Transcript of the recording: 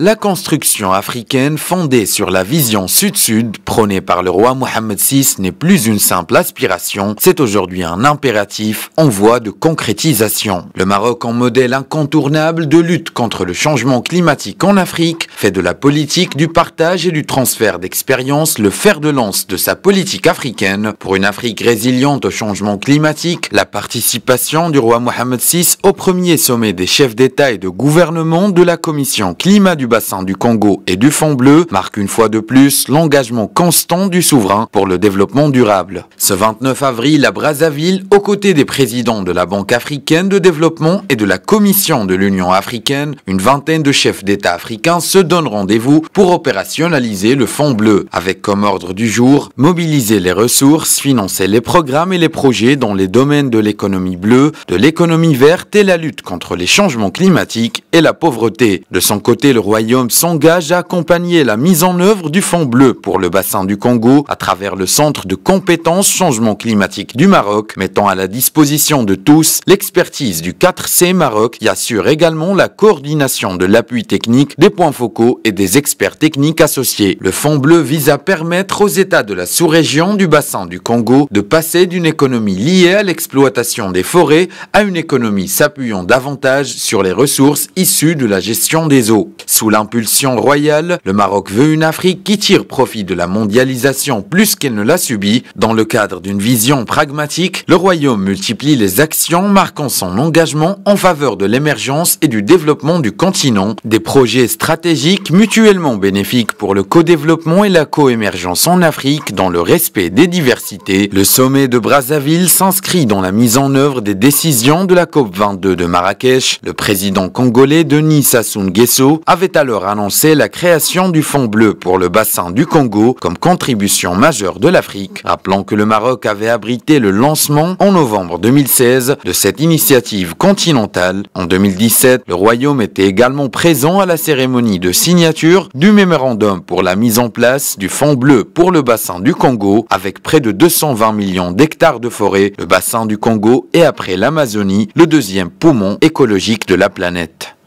La construction africaine fondée sur la vision sud-sud prônée par le roi Mohammed VI n'est plus une simple aspiration, c'est aujourd'hui un impératif en voie de concrétisation. Le Maroc, en modèle incontournable de lutte contre le changement climatique en Afrique, fait de la politique du partage et du transfert d'expérience le fer de lance de sa politique africaine. Pour une Afrique résiliente au changement climatique, la participation du roi Mohammed VI au premier sommet des chefs d'État et de gouvernement de la Commission Climat du bassin du Congo et du Fond bleu marque une fois de plus l'engagement constant du souverain pour le développement durable. Ce 29 avril à Brazzaville, aux côtés des présidents de la Banque africaine de développement et de la Commission de l'Union africaine, une vingtaine de chefs d'État africains se donnent rendez-vous pour opérationnaliser le Fonds bleu, avec comme ordre du jour mobiliser les ressources, financer les programmes et les projets dans les domaines de l'économie bleue, de l'économie verte et la lutte contre les changements climatiques et la pauvreté. De son côté, le Royaume s'engage à accompagner la mise en œuvre du Fonds bleu pour le bassin du Congo à travers le Centre de compétences changement climatique du Maroc, mettant à la disposition de tous l'expertise du 4C Maroc qui assure également la coordination de l'appui technique, des points focaux et des experts techniques associés. Le Fonds bleu vise à permettre aux États de la sous-région du bassin du Congo de passer d'une économie liée à l'exploitation des forêts à une économie s'appuyant davantage sur les ressources issues de la gestion des eaux. Sous l'impulsion royale, le Maroc veut une Afrique qui tire profit de la mondialisation plus qu'elle ne l'a subie. Dans le cadre d'une vision pragmatique, le Royaume multiplie les actions marquant son engagement en faveur de l'émergence et du développement du continent. Des projets stratégiques mutuellement bénéfiques pour le co-développement et la co-émergence en Afrique dans le respect des diversités. Le sommet de Brazzaville s'inscrit dans la mise en œuvre des décisions de la COP22 de Marrakech. Le président congolais Denis Sassou Nguesso avait alors annoncé la création du Fonds bleu pour le bassin du Congo comme contribution majeure de l'Afrique. Rappelons que le Maroc avait abrité le lancement en novembre 2016 de cette initiative continentale. En 2017, le Royaume était également présent à la cérémonie de signature du mémorandum pour la mise en place du Fonds bleu pour le bassin du Congo avec près de 220 millions d'hectares de forêt. Le bassin du Congo est après l'Amazonie le deuxième poumon écologique de la planète.